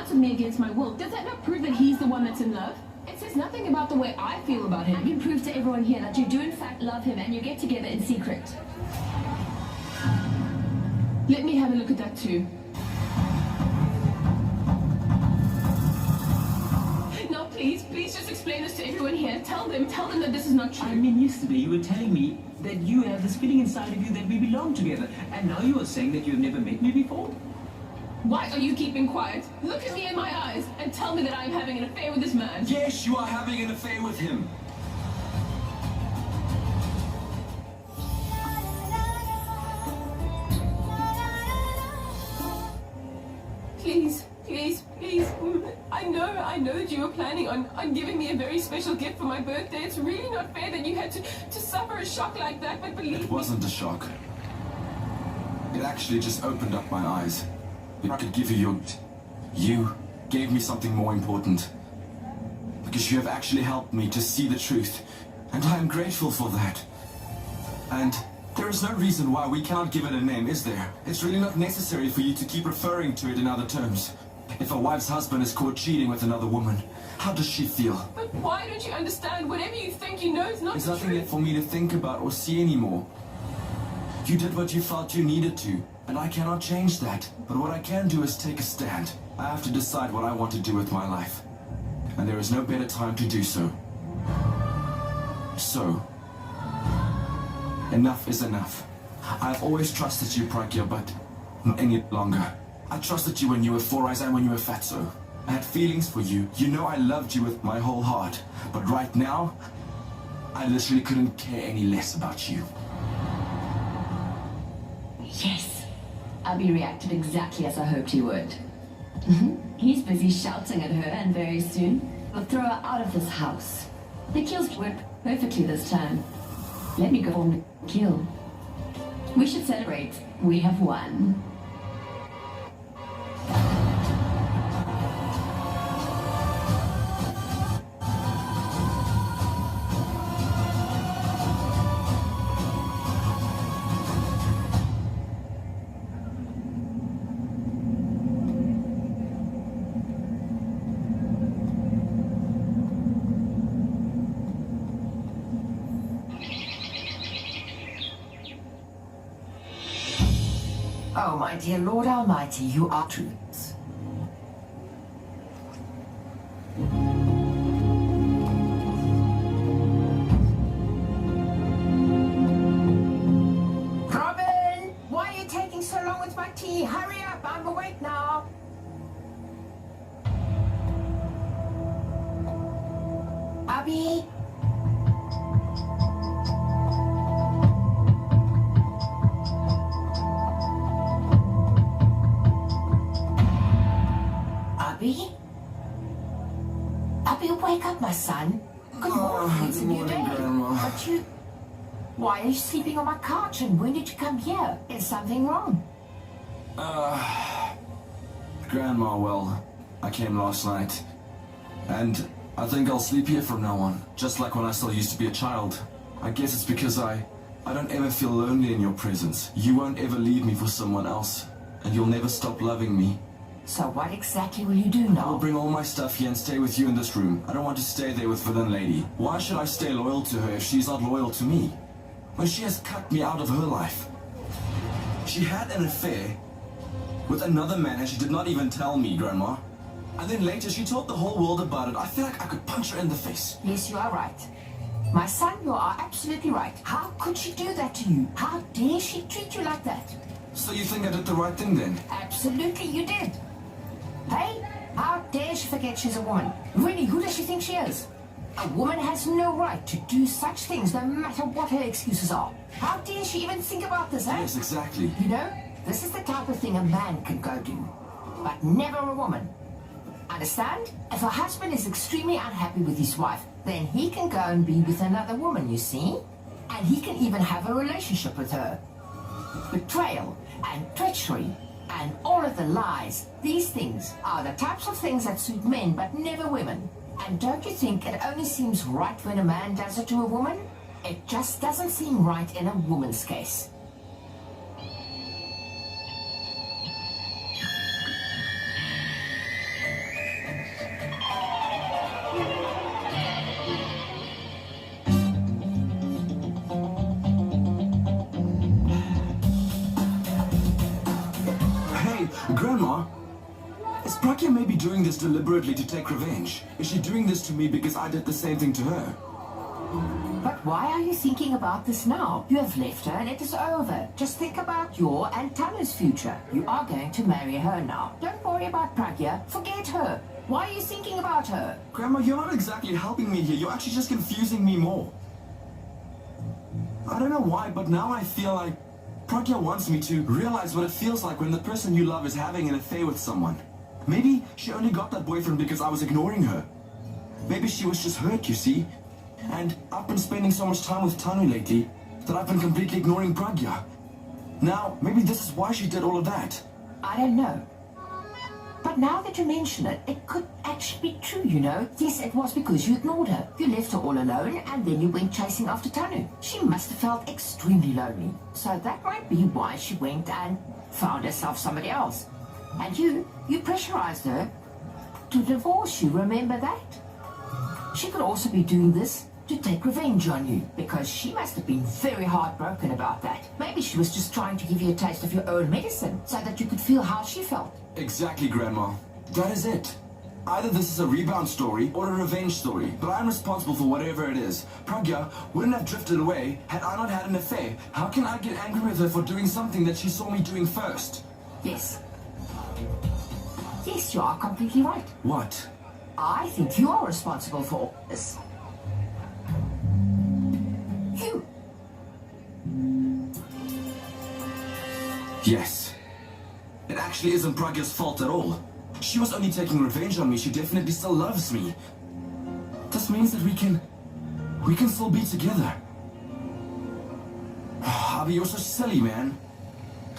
with me against my will. Does that not prove that he's the one that's in love? It says nothing about the way I feel about him. I can prove to everyone here that you do in fact love him and you get together in secret. Let me have a look at that too. No, please just explain this to everyone here. Tell them that this is not true. I mean, yesterday you were telling me that you have this feeling inside of you that we belong together. And now you are saying that you've never met me before? Why are you keeping quiet? Look at me in my eyes and tell me that I'm having an affair with this man. Yes, you are having an affair with him. Please. I know that you were planning on giving me a very special gift for my birthday. It's really not fair that you had to suffer a shock like that, but believe me... It wasn't a shock. It actually just opened up my eyes. I could give you You gave me something more important. Because you have actually helped me to see the truth. And I am grateful for that. And there is no reason why we cannot give it a name, is there? It's really not necessary for you to keep referring to it in other terms. If a wife's husband is caught cheating with another woman, how does she feel? But why don't you understand? Whatever you think you know is not There's the nothing truth. left for me to think about or see anymore. You did what you felt you needed to, and I cannot change that. But what I can do is take a stand. I have to decide what I want to do with my life. And there is no better time to do so. So, enough is enough. I've always trusted you, Pragya, but not any longer. I trusted you when you were Four Eyes and when you were Fatso. I had feelings for you. You know I loved you with my whole heart. But right now, I literally couldn't care any less about you. Yes, Abby reacted exactly as I hoped he would. He's busy shouting at her, and very soon we'll throw her out of this house. The kills worked perfectly this time. Let me go on the kill. We should celebrate. We have won. Oh, my dear Lord Almighty, you are truths. Robin! Why are you taking so long with my tea? Hurry up, I'm awake now. Abby? Abby, wake up, my son. Good morning, it's a new day. Grandma. But you... Why are you sleeping on my couch, and when did you come here? Is something wrong? Grandma, well, I came last night. And I think I'll sleep here from now on. Just like when I still used to be a child. I guess it's because I don't ever feel lonely in your presence. You won't ever leave me for someone else. And you'll never stop loving me. So what exactly will you do now? I'll bring all my stuff here and stay with you in this room. I don't want to stay there with Villain Lady. Why should I stay loyal to her if she's not loyal to me? When she has cut me out of her life. She had an affair with another man and she did not even tell me, Grandma. And then later she told the whole world about it. I feel like I could punch her in the face. Yes, you are right. My son, you are absolutely right. How could she do that to you? How dare she treat you like that? So you think I did the right thing then? Absolutely you did. Hey, how dare she forget she's a woman? Really, who does she think she is? A woman has no right to do such things, no matter what her excuses are. How dare she even think about this, eh? Yes, exactly. You know, this is the type of thing a man can go do, but never a woman. Understand? If a husband is extremely unhappy with his wife, then he can go and be with another woman, you see? And he can even have a relationship with her. Betrayal and treachery and all of the lies, these things are the types of things that suit men but never women. And don't you think it only seems right when a man does it to a woman? It just doesn't seem right in a woman's case. Is Pragya maybe doing this deliberately to take revenge? Is she doing this to me because I did the same thing to her? But why are you thinking about this now? You have left her and it is over. Just think about your and Tanu's future. You are going to marry her now. Don't worry about Pragya. Forget her. Why are you thinking about her? Grandma, you're not exactly helping me here. You're actually just confusing me more. I don't know why, but now I feel like Pragya wants me to realize what it feels like when the person you love is having an affair with someone. Maybe she only got that boyfriend because I was ignoring her. Maybe she was just hurt, you see? And I've been spending so much time with Tanu lately that I've been completely ignoring Pragya. Now, maybe this is why she did all of that. I don't know. But now that you mention it, it could actually be true, you know. Yes, it was because you ignored her. You left her all alone and then you went chasing after Tanu. She must have felt extremely lonely. So that might be why she went and found herself somebody else. And you pressurized her to divorce you, remember that? She could also be doing this to take revenge on you, because she must have been very heartbroken about that. Maybe she was just trying to give you a taste of your own medicine so that you could feel how she felt. Exactly, Grandma. That is it. Either this is a rebound story or a revenge story, but I'm responsible for whatever it is. Pragya wouldn't have drifted away had I not had an affair. How can I get angry with her for doing something that she saw me doing first? Yes. Yes, you are completely right. What? I think you are responsible for all this. You. Yes. It actually isn't Pragya's fault at all. She was only taking revenge on me. She definitely still loves me. This means that we can still be together. Abby, you're so silly, man.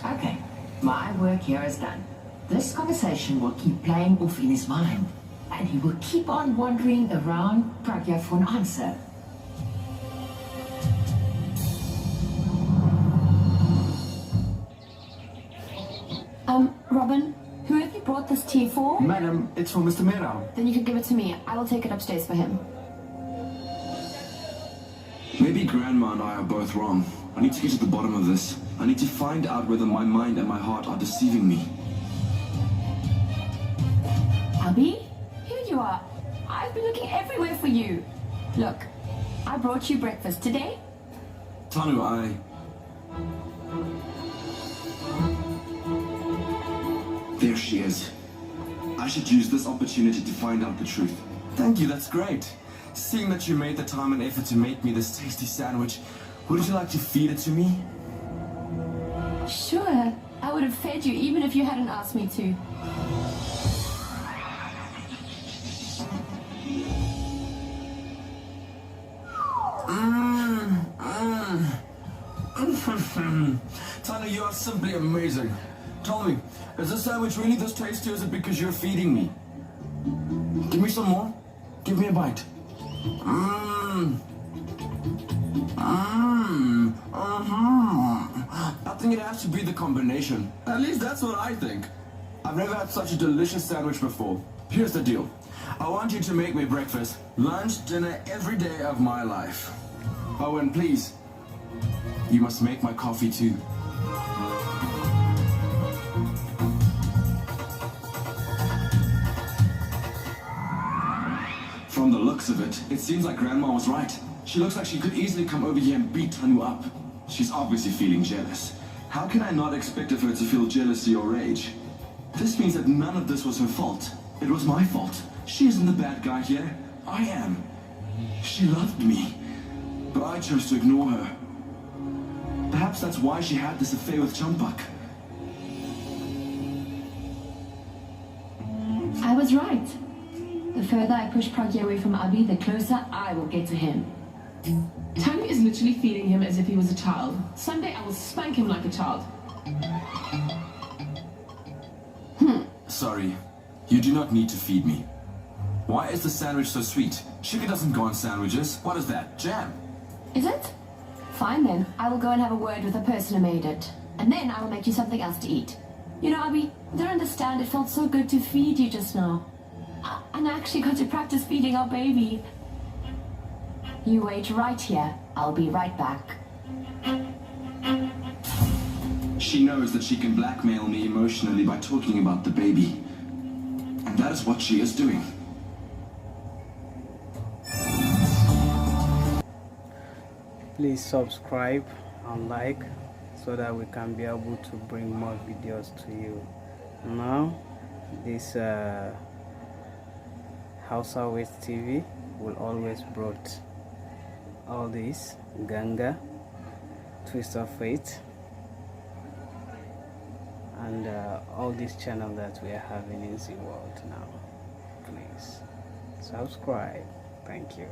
Okay, my work here is done. This conversation will keep playing off in his mind, and he will keep on wandering around Pragya for an answer. Robin, who have you brought this tea for? Madam, it's for Mr. Merau. Then you can give it to me. I will take it upstairs for him. Maybe Grandma and I are both wrong. I need to get to the bottom of this. I need to find out whether my mind and my heart are deceiving me. Abby, here you are. I've been looking everywhere for you. Look, I brought you breakfast today. Tanu, There she is. I should use this opportunity to find out the truth. Thank you, that's great. Seeing that you made the time and effort to make me this tasty sandwich, wouldn't you like to feed it to me? Sure, I would have fed you even if you hadn't asked me to. Tanu, you are simply amazing. Tell me, is this sandwich really this tasty or is it because you're feeding me? Give me some more. Give me a bite. I think it has to be the combination. At least that's what I think. I've never had such a delicious sandwich before. Here's the deal. I want you to make me breakfast, lunch, dinner, every day of my life. Oh, and please, you must make my coffee too. From the looks of it, it seems like Grandma was right. She looks like she could easily come over here and beat Tanu up. She's obviously feeling jealous. How can I not expect of her to feel jealousy or rage? This means that none of this was her fault. It was my fault. She isn't the bad guy here. I am. She loved me, but I chose to ignore her. Perhaps that's why she had this affair with Champak. I was right. The further I push Pragya away from Abby, the closer I will get to him. Tanu is literally feeding him as if he was a child. Someday I will spank him like a child. Sorry, you do not need to feed me. Why is the sandwich so sweet? Sugar doesn't go on sandwiches. What is that? Jam? Is it? Fine then. I will go and have a word with the person who made it. And then I will make you something else to eat. You know, Abby, I don't understand. It felt so good to feed you just now. And I actually got to practice feeding our baby. You wait right here. I'll be right back. She knows that she can blackmail me emotionally by talking about the baby. That is what she is doing. Please subscribe and like so that we can be able to bring more videos to you. Now this Hausa Waydts TV will always brought all this Ganga, Twist of Fate, and all this channel that we are having in the world now. Please subscribe. Thank you.